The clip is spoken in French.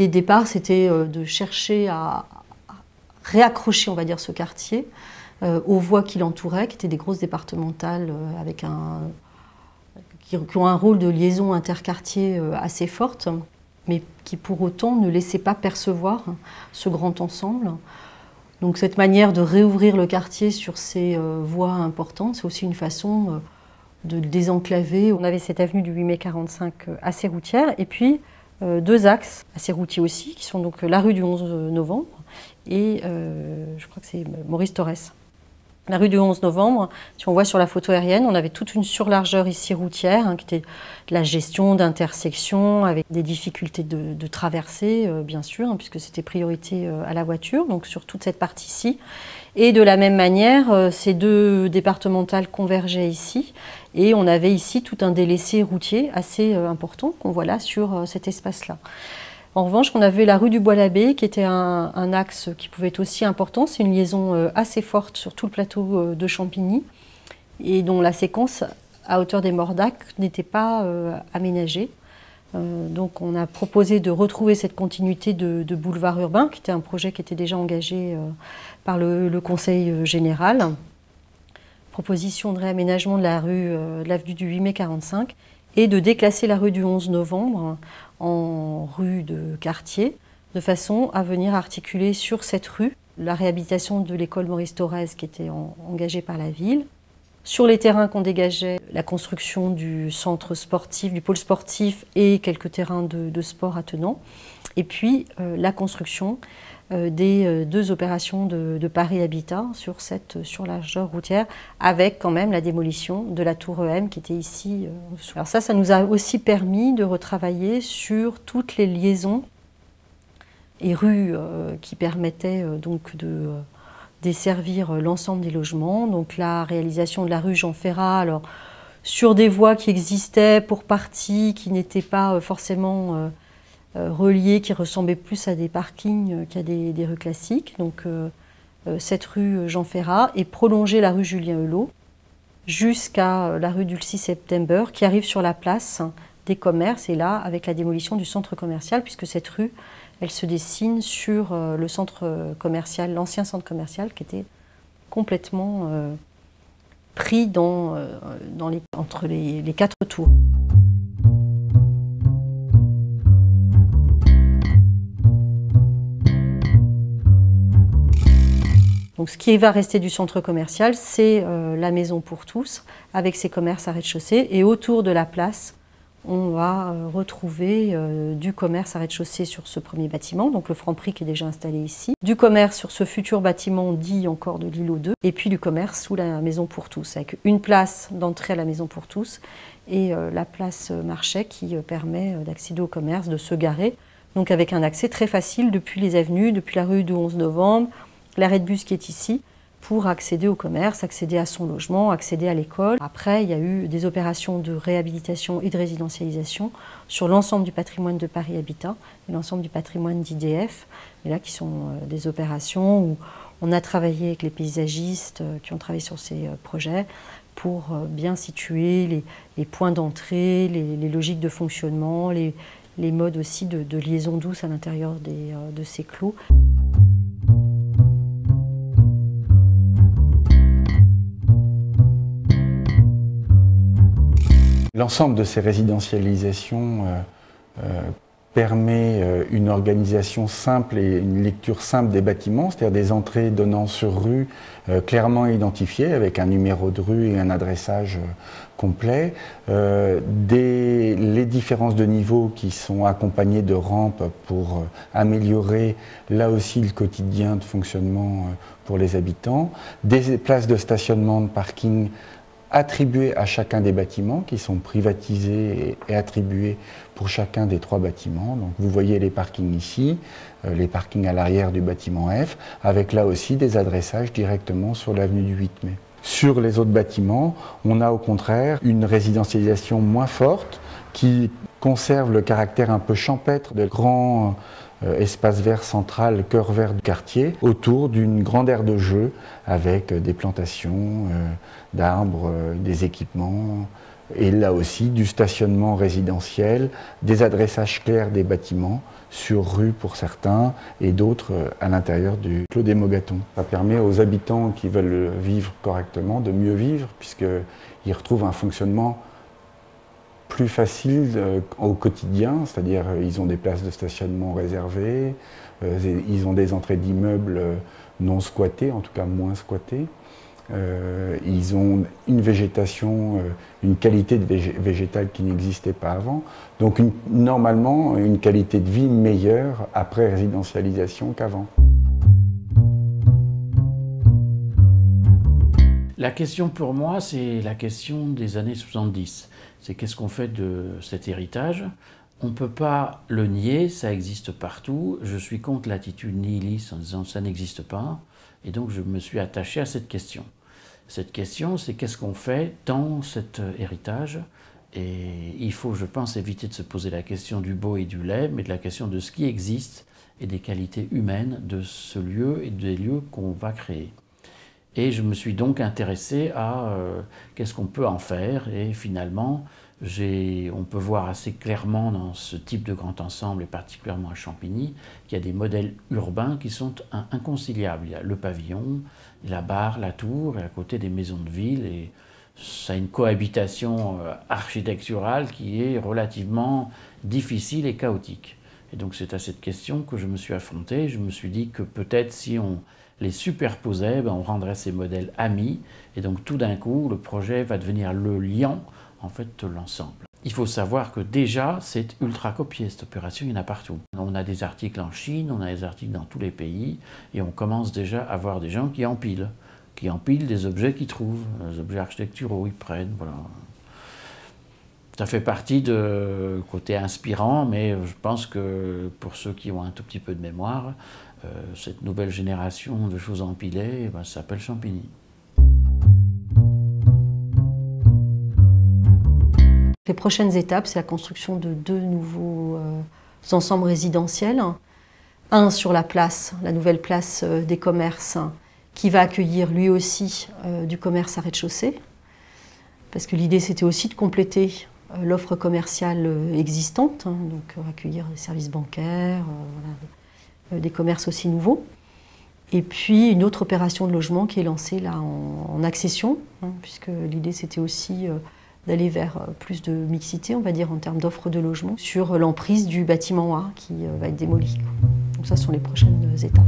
l'idée de départ, c'était de chercher à réaccrocher, on va dire, ce quartier aux voies qui l'entouraient, qui étaient des grosses départementales qui ont un rôle de liaison interquartier assez forte, mais qui pour autant ne laissaient pas percevoir ce grand ensemble. Donc cette manière de réouvrir le quartier sur ces voies importantes, c'est aussi une façon de le désenclaver. On avait cette avenue du 8 mai 45 assez routière, et puis deux axes assez routiers aussi, qui sont donc la rue du 11 novembre et je crois que c'est Maurice Thorez. La rue du 11 novembre, si on voit sur la photo aérienne, on avait toute une surlargeur ici routière, qui était de la gestion d'intersection avec des difficultés de traversée, bien sûr, puisque c'était priorité à la voiture, donc sur toute cette partie-ci. Et de la même manière, ces deux départementales convergeaient ici, et on avait ici tout un délaissé routier assez important qu'on voit là sur cet espace-là. En revanche, on avait la rue du Bois-l'Abbé, qui était un axe qui pouvait être aussi important. C'est une liaison assez forte sur tout le plateau de Champigny, et dont la séquence à hauteur des Mordacs n'était pas aménagée. Donc on a proposé de retrouver cette continuité de boulevard urbain, qui était un projet qui était déjà engagé par le Conseil général. Proposition de réaménagement de l'avenue du 8 mai 45, et de déclasser la rue du 11 novembre en rue de quartier, de façon à venir articuler sur cette rue la réhabilitation de l'école Maurice Thorez qui était engagée par la ville. Sur les terrains qu'on dégageait, la construction du centre sportif, du pôle sportif et quelques terrains de sport attenants. Et puis la construction des deux opérations de Paris Habitat sur cette surlargeur routière, avec quand même la démolition de la tour EM qui était ici. Alors ça nous a aussi permis de retravailler sur toutes les liaisons et rues qui permettaient donc de desservir l'ensemble des logements. Donc la réalisation de la rue Jean Ferrat, alors sur des voies qui existaient pour partie, qui n'étaient pas forcément reliés, qui ressemblaient plus à des parkings qu'à des rues classiques. Donc cette rue Jean Ferrat, et prolonger la rue Julien Hulot jusqu'à la rue du 6 septembre, qui arrive sur la place des commerces, et là avec la démolition du centre commercial, puisque cette rue, elle se dessine sur le centre commercial, l'ancien centre commercial, qui était complètement pris entre les quatre tours. Donc, ce qui va rester du centre commercial, c'est la maison pour tous, avec ses commerces à rez-de-chaussée. Et autour de la place, on va retrouver du commerce à rez-de-chaussée sur ce premier bâtiment, donc le Franprix qui est déjà installé ici, du commerce sur ce futur bâtiment dit encore de l'îlot 2, et puis du commerce sous la maison pour tous, avec une place d'entrée à la maison pour tous, et la place Marchais qui permet d'accéder au commerce, de se garer, donc avec un accès très facile depuis les avenues, depuis la rue du 11 novembre, l'arrêt de bus qui est ici, pour accéder au commerce, accéder à son logement, accéder à l'école. Après, il y a eu des opérations de réhabilitation et de résidentialisation sur l'ensemble du patrimoine de Paris Habitat et l'ensemble du patrimoine d'IDF, et là qui sont des opérations où on a travaillé avec les paysagistes qui ont travaillé sur ces projets pour bien situer les points d'entrée, les logiques de fonctionnement, les modes aussi de liaison douce à l'intérieur de ces clos. L'ensemble de ces résidentialisations permet une organisation simple et une lecture simple des bâtiments, c'est-à-dire des entrées donnant sur rue clairement identifiées avec un numéro de rue et un adressage complet, les différences de niveau qui sont accompagnées de rampes pour améliorer là aussi le quotidien de fonctionnement pour les habitants, des places de stationnement, de parking attribués à chacun des bâtiments, qui sont privatisés et attribués pour chacun des trois bâtiments. Donc vous voyez les parkings ici, les parkings à l'arrière du bâtiment F, avec là aussi des adressages directement sur l'avenue du 8 mai. Sur les autres bâtiments, on a au contraire une résidentialisation moins forte, qui conserve le caractère un peu champêtre de grands espace vert central, cœur vert du quartier, autour d'une grande aire de jeu avec des plantations d'arbres, des équipements, et là aussi du stationnement résidentiel, des adressages clairs des bâtiments, sur rue pour certains et d'autres à l'intérieur du Clos des Mogatons. Ça permet aux habitants qui veulent vivre correctement de mieux vivre puisqu'ils retrouvent un fonctionnement plus facile au quotidien, c'est-à-dire ils ont des places de stationnement réservées, ils ont des entrées d'immeubles non squattés, en tout cas moins squattés. Ils ont une végétation, une qualité de végétale qui n'existait pas avant. Donc normalement, une qualité de vie meilleure après résidentialisation qu'avant. La question pour moi, c'est la question des années 70. C'est qu'est-ce qu'on fait de cet héritage? On ne peut pas le nier, ça existe partout. Je suis contre l'attitude nihiliste en disant ça n'existe pas. Et donc je me suis attaché à cette question. Cette question, c'est qu'est-ce qu'on fait dans cet héritage? Et il faut, je pense, éviter de se poser la question du beau et du laid, mais de la question de ce qui existe et des qualités humaines de ce lieu et des lieux qu'on va créer. Et je me suis donc intéressé à qu'est-ce qu'on peut en faire. Et finalement, on peut voir assez clairement dans ce type de grand ensemble, et particulièrement à Champigny, qu'il y a des modèles urbains qui sont inconciliables. Il y a le pavillon, la barre, la tour, et à côté des maisons de ville. Et ça a une cohabitation architecturale qui est relativement difficile et chaotique. Et donc c'est à cette question que je me suis affronté. Je me suis dit que peut-être si on les superposait, on rendrait ces modèles amis. Et donc tout d'un coup, le projet va devenir le liant en fait de l'ensemble. Il faut savoir que déjà, c'est ultra copié, cette opération, il y en a partout. On a des articles en Chine, on a des articles dans tous les pays, et on commence déjà à voir des gens qui empilent des objets qu'ils trouvent, des objets architecturaux, ils prennent, voilà. Ça fait partie de côté inspirant, mais je pense que pour ceux qui ont un tout petit peu de mémoire, cette nouvelle génération de choses empilées, ça s'appelle Champigny. Les prochaines étapes, c'est la construction de 2 nouveaux ensembles résidentiels. Un sur la place, la nouvelle place des commerces, qui va accueillir lui aussi du commerce à rez-de-chaussée. Parce que l'idée, c'était aussi de compléter l'offre commerciale existante, donc accueillir des services bancaires, des commerces aussi nouveaux. Et puis une autre opération de logement qui est lancée là en accession, puisque l'idée, c'était aussi d'aller vers plus de mixité, on va dire, en termes d'offres de logement, sur l'emprise du bâtiment A qui va être démoli. Donc ça, ce sont les prochaines étapes.